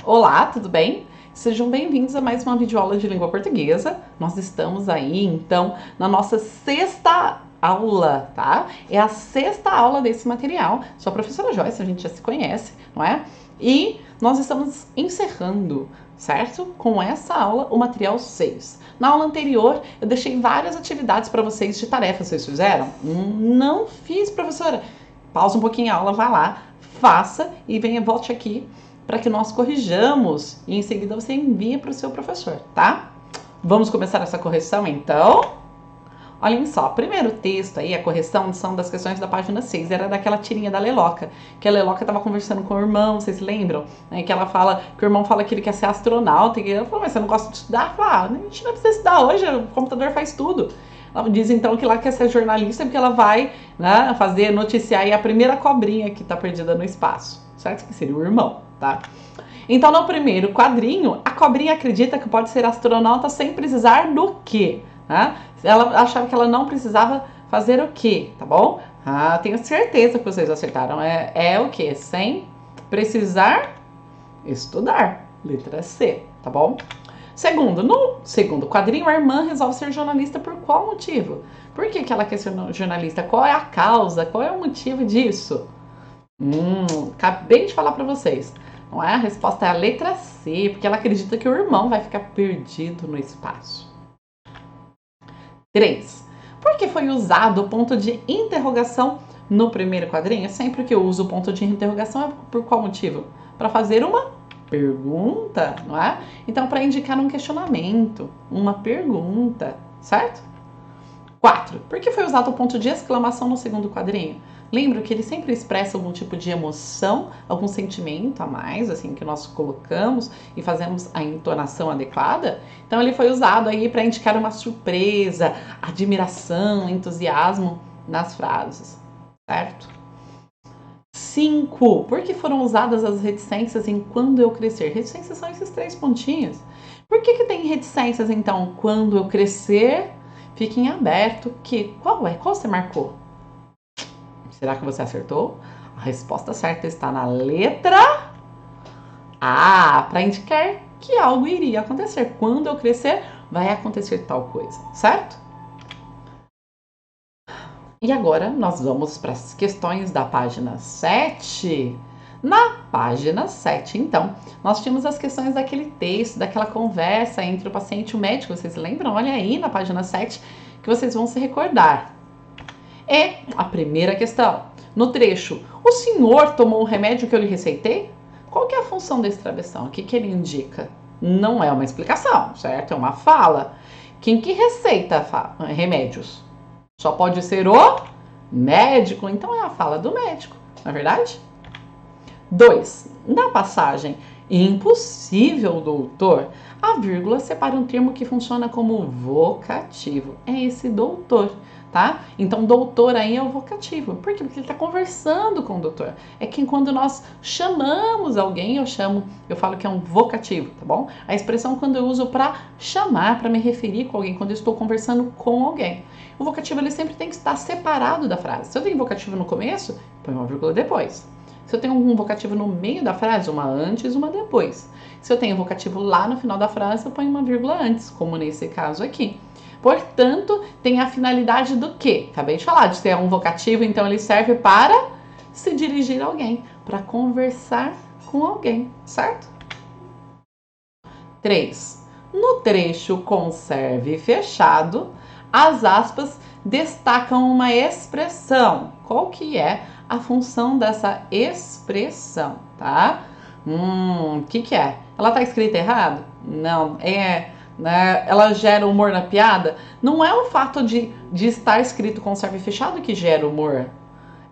Olá, tudo bem? Sejam bem-vindos a mais uma videoaula de língua portuguesa. Nós estamos aí, então, na nossa sexta aula, tá? É a sexta aula desse material. Sou a professora Joyce, a gente já se conhece, não é? E nós estamos encerrando, certo? Com essa aula, o material 6. Na aula anterior, eu deixei várias atividades para vocês de tarefa. Vocês fizeram? Não fiz, professora. Pausa um pouquinho a aula, vá lá, faça e volte aqui para que nós corrijamos e em seguida você envia para o seu professor, tá? Vamos começar essa correção então? Olhem só, primeiro texto aí, a correção são das questões da página 6, era daquela tirinha da Leloca, que a Leloca estava conversando com o irmão, vocês lembram? Que ela fala, que o irmão fala que ele quer ser astronauta, e ela fala, mas você não gosta de estudar? Fala, a gente não precisa estudar hoje, o computador faz tudo. Ela diz então que ela quer ser jornalista porque ela vai, né, noticiar aí a primeira cobrinha que está perdida no espaço, certo? Que seria o irmão. Tá? Então, no primeiro quadrinho, a cobrinha acredita que pode ser astronauta sem precisar do quê? Né? Ela achava que ela não precisava fazer o quê, tá bom? Tenho certeza que vocês acertaram. É o quê? Sem precisar estudar. Letra C, tá bom? Segundo, no segundo quadrinho, a irmã resolve ser jornalista por qual motivo? Por que ela quer ser jornalista? Qual é a causa? Qual é o motivo disso? Acabei de falar para vocês. Não é? A resposta é a letra C, porque ela acredita que o irmão vai ficar perdido no espaço. 3. Por que foi usado o ponto de interrogação no primeiro quadrinho? Sempre que eu uso o ponto de interrogação é por qual motivo? Para fazer uma pergunta, não é? Então, para indicar um questionamento, uma pergunta, certo? 4. Por que foi usado o ponto de exclamação no segundo quadrinho? Lembra que ele sempre expressa algum tipo de emoção, algum sentimento a mais, assim, que nós colocamos e fazemos a entonação adequada? Então ele foi usado aí para indicar uma surpresa, admiração, entusiasmo nas frases, certo? 5. Por que foram usadas as reticências em quando eu crescer? Reticências são esses 3 pontinhos. Por que tem reticências, então, quando eu crescer? Fique em aberto. Qual é? Qual você marcou? Será que você acertou? A resposta certa está na letra A, para indicar que algo iria acontecer. Quando eu crescer, vai acontecer tal coisa, certo? E agora nós vamos para as questões da página 7. Na página 7, então, nós tínhamos as questões daquele texto, daquela conversa entre o paciente e o médico. Vocês lembram? Olha aí na página 7 que vocês vão se recordar. É a primeira questão. No trecho, o senhor tomou o remédio que eu lhe receitei? Qual que é a função desse travessão? O que ele indica? Não é uma explicação, certo? É uma fala. Quem que receita remédios? Só pode ser o médico. Então é a fala do médico, não é verdade? 2. Na passagem impossível, doutor, a vírgula separa um termo que funciona como vocativo. É esse doutor. Tá? Então, doutor aí é o vocativo. Por quê? Porque ele está conversando com o doutor. É que quando nós chamamos alguém, eu falo que é um vocativo, tá bom? A expressão quando eu uso para chamar, para me referir com alguém, quando eu estou conversando com alguém. O vocativo ele sempre tem que estar separado da frase. Se eu tenho vocativo no começo, põe uma vírgula depois. Se eu tenho um vocativo no meio da frase, uma antes, uma depois. Se eu tenho vocativo lá no final da frase, eu ponho uma vírgula antes, como nesse caso aqui. Portanto, tem a finalidade do quê? Acabei de falar de ser um vocativo, então ele serve para se dirigir a alguém, para conversar com alguém, certo? 3. No trecho conserve fechado, as aspas destacam uma expressão. Qual que é a função dessa expressão, tá? Que é? Ela tá escrita errado? Não, ela gera humor na piada? Não é o fato de estar escrito conserve fechado que gera humor.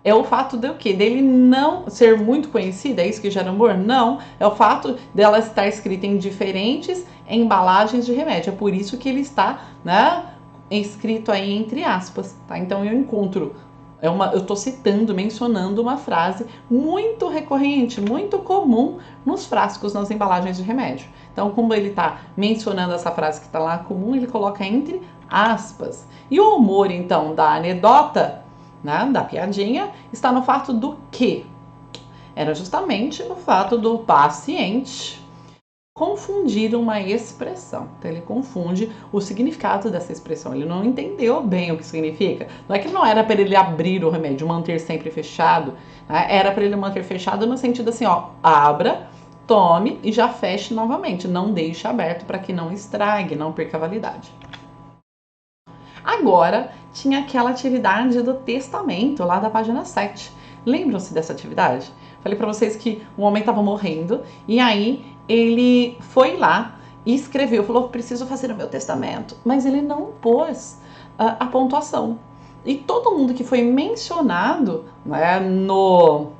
É o fato de o quê? Dele não ser muito conhecido, é isso que gera humor? Não, é o fato dela estar escrita em diferentes embalagens de remédio. É por isso que ele está, né, escrito aí entre aspas, tá? Então eu encontro, eu estou citando, mencionando uma frase muito recorrente, muito comum nos frascos, nas embalagens de remédio. Então, como ele está mencionando essa frase que está lá comum, ele coloca entre aspas. E o humor, então, da anedota, né, da piadinha, está no fato do quê? Era justamente no fato do paciente confundir uma expressão. Então, ele confunde o significado dessa expressão. Ele não entendeu bem o que significa. Não é que não era para ele abrir o remédio, manter sempre fechado. Né? Era para ele manter fechado no sentido assim, ó, abra, tome e já feche novamente. Não deixe aberto para que não estrague, não perca a validade. Agora, tinha aquela atividade do testamento, lá da página 7. Lembram-se dessa atividade? Falei para vocês que o homem estava morrendo e aí ele foi lá e escreveu, falou, preciso fazer o meu testamento. Mas ele não pôs a pontuação. E todo mundo que foi mencionado, né, no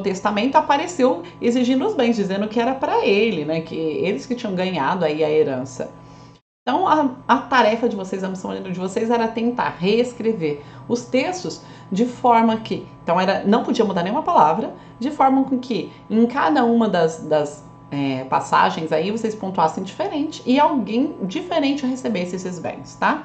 testamento apareceu exigindo os bens, dizendo que era para ele, né, que eles que tinham ganhado aí a herança. Então, a tarefa de vocês, a missão de vocês era tentar reescrever os textos de forma que, então não podia mudar nenhuma palavra, de forma com que em cada uma das passagens aí vocês pontuassem diferente e alguém diferente recebesse esses bens, tá?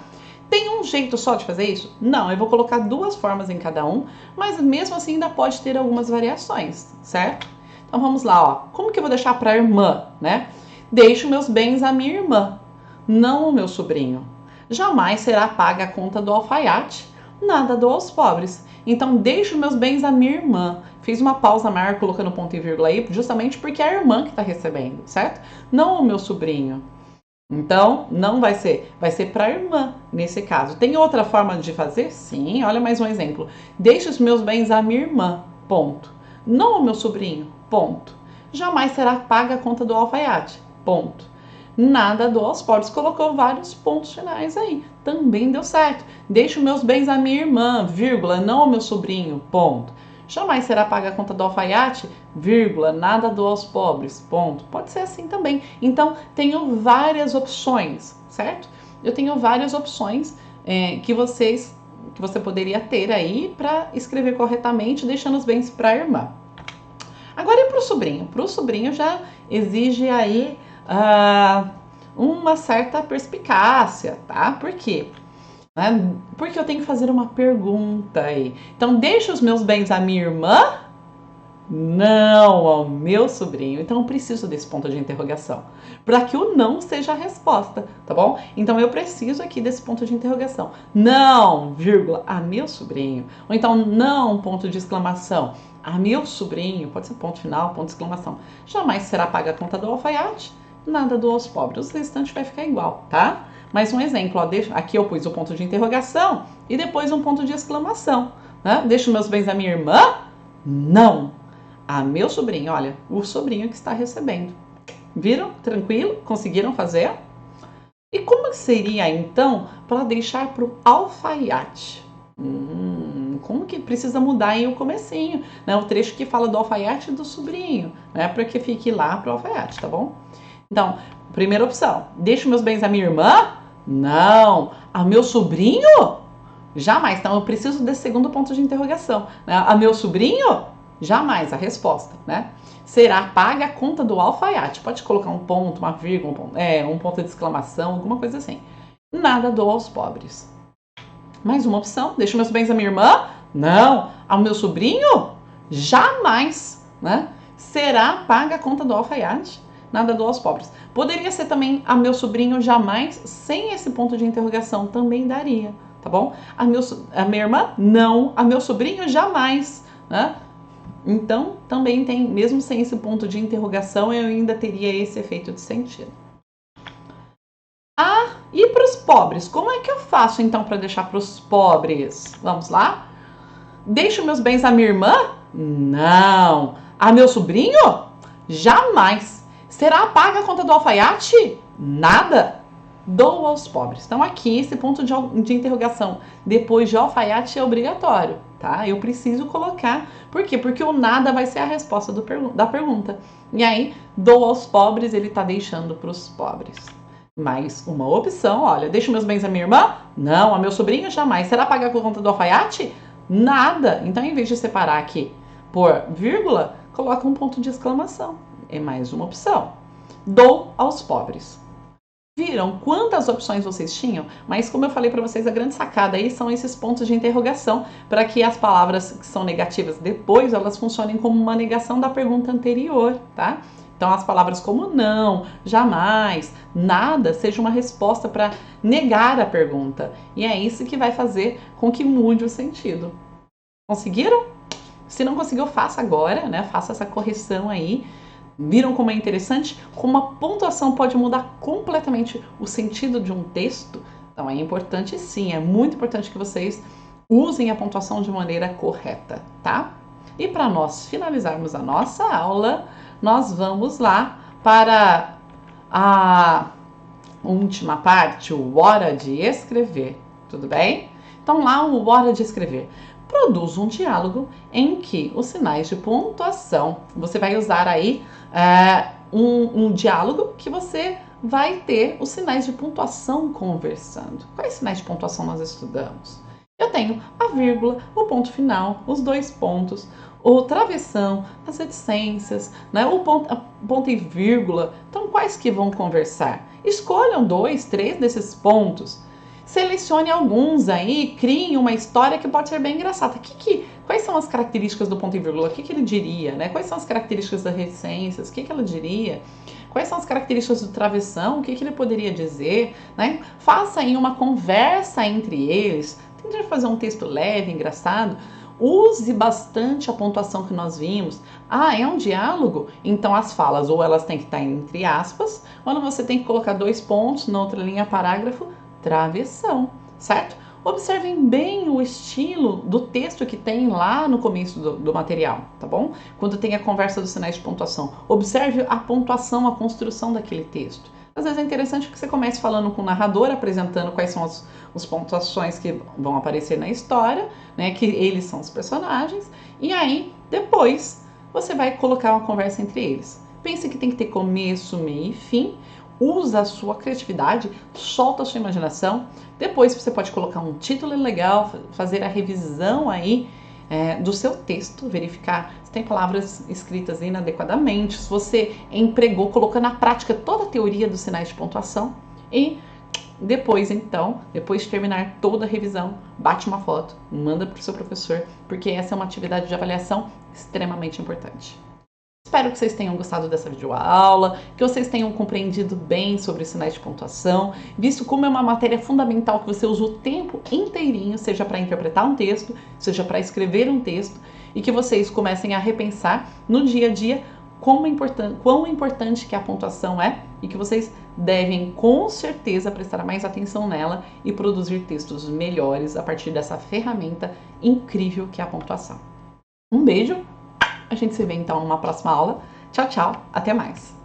Tem um jeito só de fazer isso? Não, eu vou colocar 2 formas em cada um, mas mesmo assim ainda pode ter algumas variações, certo? Então vamos lá, ó. Como que eu vou deixar para a irmã, né? Deixo meus bens à minha irmã, não ao meu sobrinho. Jamais será paga a conta do alfaiate, nada dou aos pobres. Então, deixo meus bens à minha irmã. Fiz uma pausa maior colocando ponto e vírgula aí, justamente porque é a irmã que está recebendo, certo? Não o meu sobrinho. Então, não vai ser para a irmã, nesse caso. Tem outra forma de fazer? Sim, olha mais um exemplo. Deixo os meus bens à minha irmã, ponto. Não ao meu sobrinho, ponto. Jamais será paga a conta do alfaiate, ponto. Nada dou aos pobres, colocou vários pontos finais aí, também deu certo. Deixo meus bens à minha irmã, vírgula, não ao meu sobrinho, ponto. Jamais será paga a conta do alfaiate, vírgula, nada dou aos pobres, ponto. Pode ser assim também. Então, tenho várias opções, certo? Eu tenho várias opções que você poderia ter aí para escrever corretamente, deixando os bens para a irmã. Agora, e para o sobrinho? Para o sobrinho já exige aí uma certa perspicácia, tá? Por quê? Porque eu tenho que fazer uma pergunta aí. Então, deixo os meus bens à minha irmã? Não, ao meu sobrinho. Então, eu preciso desse ponto de interrogação, para que o não seja a resposta, tá bom? Então, eu preciso aqui desse ponto de interrogação. Não, vírgula, a meu sobrinho. Ou então, não, ponto de exclamação. A meu sobrinho, pode ser ponto final, ponto de exclamação. Jamais será paga a conta do alfaiate, nada dou aos pobres. O restante vai ficar igual, tá? Mais um exemplo, ó, aqui eu pus o ponto de interrogação e depois um ponto de exclamação. Né? Deixo meus bens à minha irmã? Não. A meu sobrinho, olha, o sobrinho que está recebendo. Viram? Tranquilo? Conseguiram fazer? E como seria, então, para deixar para o alfaiate? Como que precisa mudar aí o comecinho, né? O trecho que fala do alfaiate e do sobrinho, né? Para que fique lá para o alfaiate, tá bom? Então, primeira opção, deixo meus bens à minha irmã? Não. A meu sobrinho? Jamais. Então, eu preciso desse segundo ponto de interrogação. Né? A meu sobrinho? Jamais. A resposta, né? Será paga a conta do alfaiate. Pode colocar um ponto, uma vírgula, um ponto de exclamação, alguma coisa assim. Nada dou aos pobres. Mais uma opção, deixo meus bens à minha irmã? Não. Ao meu sobrinho? Jamais. Né? Será paga a conta do alfaiate? Nada dou aos pobres. Poderia ser também a meu sobrinho jamais, sem esse ponto de interrogação, também daria, tá bom? A minha irmã, não. A meu sobrinho, jamais, né? Então, também tem, mesmo sem esse ponto de interrogação, eu ainda teria esse efeito de sentido. E para os pobres? Como é que eu faço, então, para deixar para os pobres? Vamos lá? Deixo meus bens à minha irmã? Não. A meu sobrinho? Jamais. Será paga a conta do alfaiate? Nada. Dou aos pobres. Então, aqui, esse ponto de interrogação depois de alfaiate é obrigatório, tá? Eu preciso colocar. Por quê? Porque o nada vai ser a resposta da pergunta. E aí, dou aos pobres, ele tá deixando para os pobres. Mais uma opção, olha, deixo meus bens à minha irmã? Não. A meu sobrinho? Jamais. Será paga a conta do alfaiate? Nada. Então, em vez de separar aqui por vírgula, coloca um ponto de exclamação. É mais uma opção. Dou aos pobres. Viram quantas opções vocês tinham? Mas como eu falei para vocês, a grande sacada aí são esses pontos de interrogação para que as palavras que são negativas depois, elas funcionem como uma negação da pergunta anterior, tá? Então, as palavras como não, jamais, nada, seja uma resposta para negar a pergunta. E é isso que vai fazer com que mude o sentido. Conseguiram? Se não conseguiu, faça agora, né? Faça essa correção aí. Viram como é interessante? Como a pontuação pode mudar completamente o sentido de um texto? Então é importante sim, é muito importante que vocês usem a pontuação de maneira correta, tá? E para nós finalizarmos a nossa aula, nós vamos lá para a última parte, o hora de escrever, tudo bem? Então lá o hora de escrever. Produz um diálogo em que os sinais de pontuação, você vai usar aí um diálogo que você vai ter os sinais de pontuação conversando. Quais sinais de pontuação nós estudamos? Eu tenho a vírgula, o ponto final, os dois pontos, o travessão, as reticências, né? O ponto e vírgula. Então, quais que vão conversar? Escolham 2, 3 desses pontos. Selecione alguns aí, criem uma história que pode ser bem engraçada. Quais são as características do ponto e vírgula? O que ele diria? Né? Quais são as características das reticências? O que ela diria? Quais são as características do travessão? O que ele poderia dizer? Né? Faça aí uma conversa entre eles. Tente fazer um texto leve, engraçado. Use bastante a pontuação que nós vimos. É um diálogo? Então as falas ou elas têm que estar entre aspas, ou você tem que colocar 2 pontos, na outra linha parágrafo, travessão, certo? Observem bem o estilo do texto que tem lá no começo do material, tá bom? Quando tem a conversa dos sinais de pontuação. Observe a pontuação, a construção daquele texto. Às vezes é interessante que você comece falando com o narrador, apresentando quais são as pontuações que vão aparecer na história, né? Que eles são os personagens, e aí depois você vai colocar uma conversa entre eles. Pense que tem que ter começo, meio e fim. Usa a sua criatividade, solta a sua imaginação. Depois você pode colocar um título legal, fazer a revisão aí do seu texto, verificar se tem palavras escritas inadequadamente, se você empregou, colocou na prática toda a teoria dos sinais de pontuação e depois então, depois de terminar toda a revisão, bate uma foto, manda para o seu professor, porque essa é uma atividade de avaliação extremamente importante. Espero que vocês tenham gostado dessa videoaula, que vocês tenham compreendido bem sobre os sinais de pontuação, visto como é uma matéria fundamental que você usa o tempo inteirinho, seja para interpretar um texto, seja para escrever um texto, e que vocês comecem a repensar no dia a dia quão importante que a pontuação é e que vocês devem com certeza prestar mais atenção nela e produzir textos melhores a partir dessa ferramenta incrível que é a pontuação. Um beijo! A gente se vê então numa próxima aula. Tchau, tchau. Até mais.